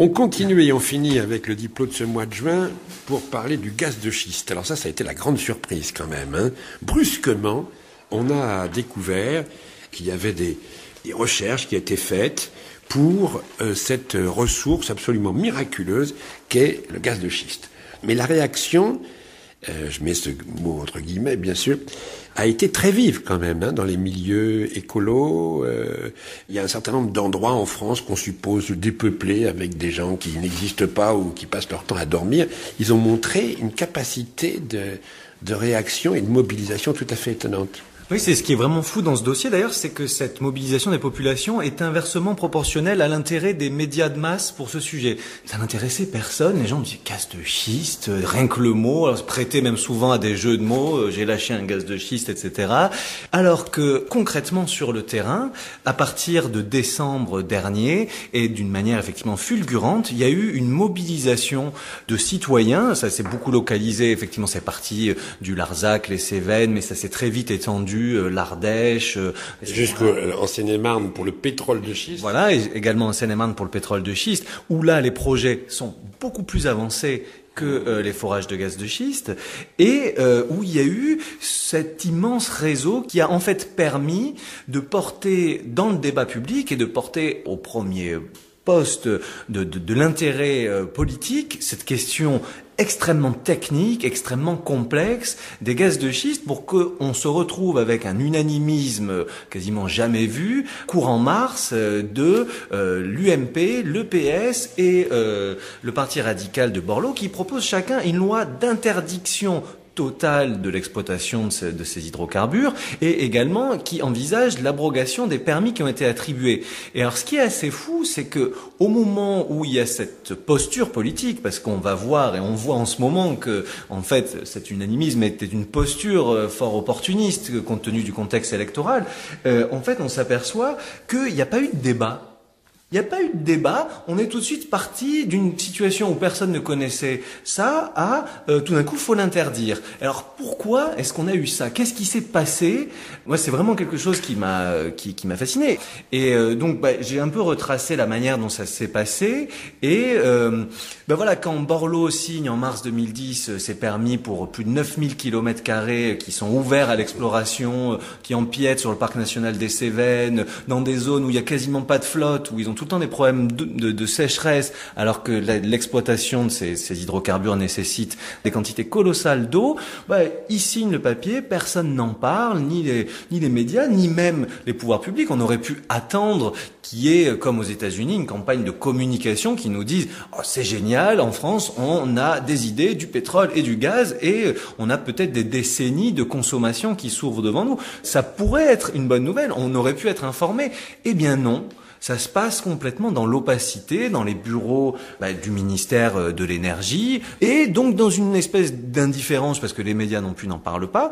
On continue et on finit avec le diplôme de ce mois de juin pour parler du gaz de schiste. Alors ça a été la grande surprise quand même, hein. Brusquement, on a découvert qu'il y avait des recherches qui étaient faites pour cette ressource absolument miraculeuse qu'est le gaz de schiste. Mais la réaction, je mets ce mot entre guillemets bien sûr, a été très vive quand même, hein, dans les milieux écolos. Il y a un certain nombre d'endroits en France qu'on suppose dépeuplés avec des gens qui n'existent pas ou qui passent leur temps à dormir. Ils ont montré une capacité de réaction et de mobilisation tout à fait étonnante. Oui, c'est ce qui est vraiment fou dans ce dossier d'ailleurs, c'est que cette mobilisation des populations est inversement proportionnelle à l'intérêt des médias de masse pour ce sujet. Ça n'intéressait personne, les gens me disaient gaz de schiste, rien que le mot, alors se prêtait même souvent à des jeux de mots, j'ai lâché un gaz de schiste, etc. Alors que concrètement sur le terrain, à partir de décembre dernier, et d'une manière effectivement fulgurante, il y a eu une mobilisation de citoyens, ça s'est beaucoup localisé, effectivement c'est parti du Larzac, les Cévennes, mais ça s'est très vite étendu l'Ardèche, jusqu'en Seine-et-Marne pour le pétrole de schiste. Voilà, et également en Seine-et-Marne pour le pétrole de schiste, où là les projets sont beaucoup plus avancés que les forages de gaz de schiste, et où il y a eu cet immense réseau qui a en fait permis de porter dans le débat public et de porter au premier poste de l'intérêt politique cette question extrêmement technique, extrêmement complexe des gaz de schiste pour qu'on se retrouve avec un unanimisme quasiment jamais vu, courant mars, de l'UMP, le PS et le Parti radical de Borloo qui proposent chacun une loi d'interdiction totale de l'exploitation de ces hydrocarbures et également qui envisage l'abrogation des permis qui ont été attribués. Et alors ce qui est assez fou, c'est que au moment où il y a cette posture politique, parce qu'on va voir et on voit en ce moment que en fait cet unanimisme était une posture fort opportuniste compte tenu du contexte électoral, en fait on s'aperçoit qu'il n'y a pas eu de débat. Il n'y a pas eu de débat, on est tout de suite parti d'une situation où personne ne connaissait ça à tout d'un coup faut l'interdire. Alors pourquoi est-ce qu'on a eu ça? Qu'est-ce qui s'est passé? Moi c'est vraiment quelque chose qui m'a fasciné. Et donc j'ai un peu retracé la manière dont ça s'est passé et voilà, quand Borloo signe en mars 2010 ces permis pour plus de 9000 km² qui sont ouverts à l'exploration, qui empiètent sur le parc national des Cévennes, dans des zones où il y a quasiment pas de flotte, où ils ont tout le temps des problèmes de sécheresse, alors que l'exploitation de ces hydrocarbures nécessite des quantités colossales d'eau, ils signent le papier, personne n'en parle, ni les médias, ni même les pouvoirs publics. On aurait pu attendre qu'il y ait, comme aux États-Unis, une campagne de communication qui nous dise « Oh, c'est génial, en France, on a des idées, du pétrole et du gaz, et on a peut-être des décennies de consommation qui s'ouvrent devant nous. » Ça pourrait être une bonne nouvelle, on aurait pu être informé. Eh bien non. Ça se passe complètement dans l'opacité, dans les bureaux du ministère de l'énergie, et donc dans une espèce d'indifférence, parce que les médias non plus n'en parlent pas.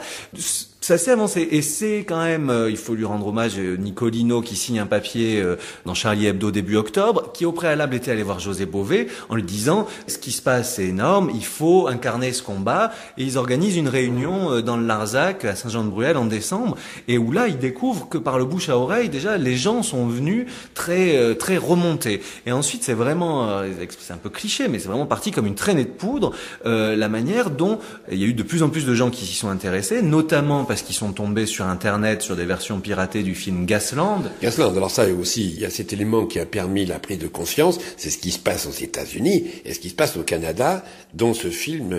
Ça s'est avancé, et c'est quand même, il faut lui rendre hommage, Nicolino qui signe un papier dans Charlie Hebdo début octobre, qui au préalable était allé voir José Bové en lui disant ce qui se passe c'est énorme, il faut incarner ce combat, et ils organisent une réunion dans le Larzac à Saint-Jean-de-Bruyel en décembre, et où là ils découvrent que par le bouche à oreille déjà les gens sont venus très remontés, et ensuite c'est vraiment, c'est un peu cliché, mais c'est vraiment parti comme une traînée de poudre, la manière dont il y a eu de plus en plus de gens qui s'y sont intéressés, notamment parce qu'ils sont tombés sur Internet sur des versions piratées du film Gasland. Gasland, alors ça aussi, il y a cet élément qui a permis la prise de conscience, c'est ce qui se passe aux États-Unis et ce qui se passe au Canada, dont ce film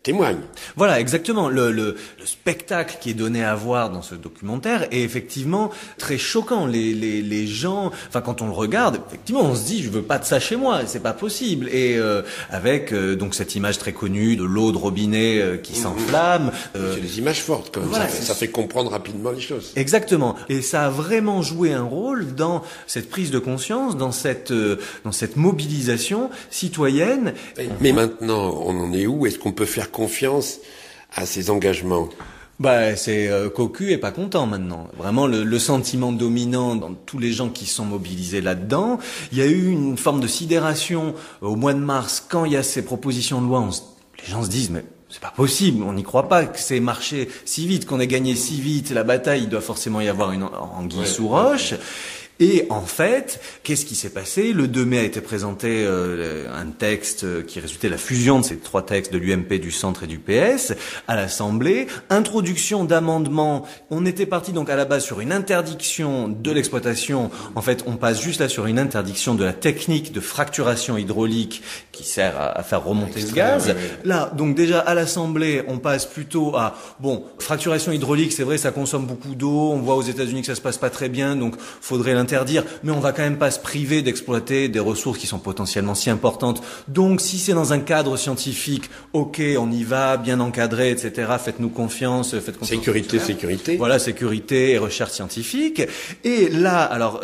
témoigne. Voilà, exactement. Le spectacle qui est donné à voir dans ce documentaire est effectivement très choquant. Les gens, enfin quand on le regarde, effectivement, on se dit je veux pas de ça chez moi, c'est pas possible. Et avec donc cette image très connue de l'eau de robinet qui s'enflamme. C'est des images fortes quand même. Voilà, ça fait comprendre rapidement les choses. Exactement. Et ça a vraiment joué un rôle dans cette prise de conscience, dans cette mobilisation citoyenne. Mais maintenant, on en est où? Est-ce qu'on peut faire confiance à ces engagements? C'est cocu et pas content maintenant. Vraiment le sentiment dominant dans tous les gens qui sont mobilisés là-dedans. Il y a eu une forme de sidération au mois de mars quand il y a ces propositions de loi. Les gens se disent mais c'est pas possible, on n'y croit pas que c'est marché si vite, qu'on ait gagné si vite la bataille, il doit forcément y avoir une anguille sous roche. Et en fait, qu'est-ce qui s'est passé? Le 2 mai a été présenté un texte qui résultait de la fusion de ces 3 textes de l'UMP, du Centre et du PS à l'Assemblée. Introduction d'amendements. On était parti donc à la base sur une interdiction de l'exploitation. En fait, on passe juste là sur une interdiction de la technique de fracturation hydraulique qui sert à faire remonter le gaz. Ouais. Là, donc déjà à l'Assemblée, on passe plutôt à fracturation hydraulique, c'est vrai, ça consomme beaucoup d'eau. On voit aux États-Unis que ça se passe pas très bien, donc faudrait l'interdire. Mais on va quand même pas se priver d'exploiter des ressources qui sont potentiellement si importantes. Donc, si c'est dans un cadre scientifique, ok, on y va, bien encadré, etc. Faites-nous confiance, faites confiance. Sécurité. Voilà, sécurité et recherche scientifique. Et là, alors,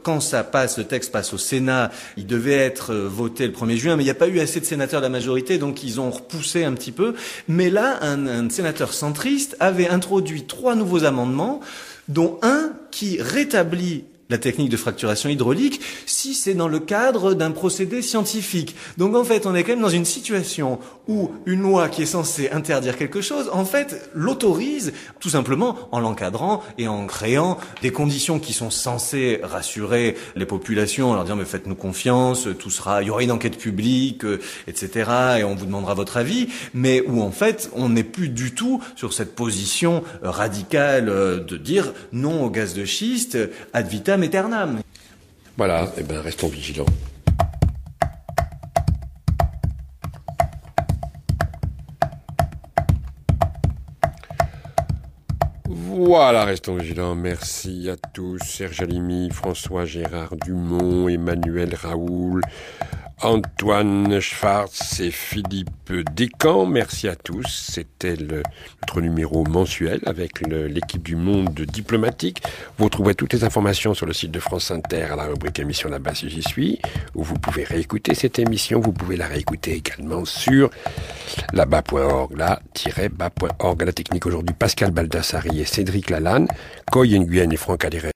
quand le texte passe au Sénat, il devait être voté le 1er juin, mais il n'y a pas eu assez de sénateurs de la majorité, donc ils ont repoussé un petit peu. Mais là, un sénateur centriste avait introduit 3 nouveaux amendements, dont un qui rétablit la technique de fracturation hydraulique si c'est dans le cadre d'un procédé scientifique. Donc en fait, on est quand même dans une situation où une loi qui est censée interdire quelque chose, en fait, l'autorise tout simplement en l'encadrant et en créant des conditions qui sont censées rassurer les populations en leur disant mais faites-nous confiance, il y aura une enquête publique, etc. et on vous demandera votre avis, mais où en fait, on n'est plus du tout sur cette position radicale de dire non au gaz de schiste ad vitam aeternam. Voilà, restons vigilants. Voilà, restons vigilants. Merci à tous. Serge Alimi, François Gérard Dumont, Emmanuel Raoul, Antoine Schwartz et Philippe Descamps. Merci à tous. C'était notre numéro mensuel avec l'équipe du Monde diplomatique. Vous retrouverez toutes les informations sur le site de France Inter à la rubrique émission Là-bas si j'y suis, où vous pouvez réécouter cette émission. Vous pouvez la réécouter également sur là-bas.org, là-bas.org. À la technique aujourd'hui, Pascal Baldassari et Cédric Lalanne, Coy Nguyen et Franck Adéré.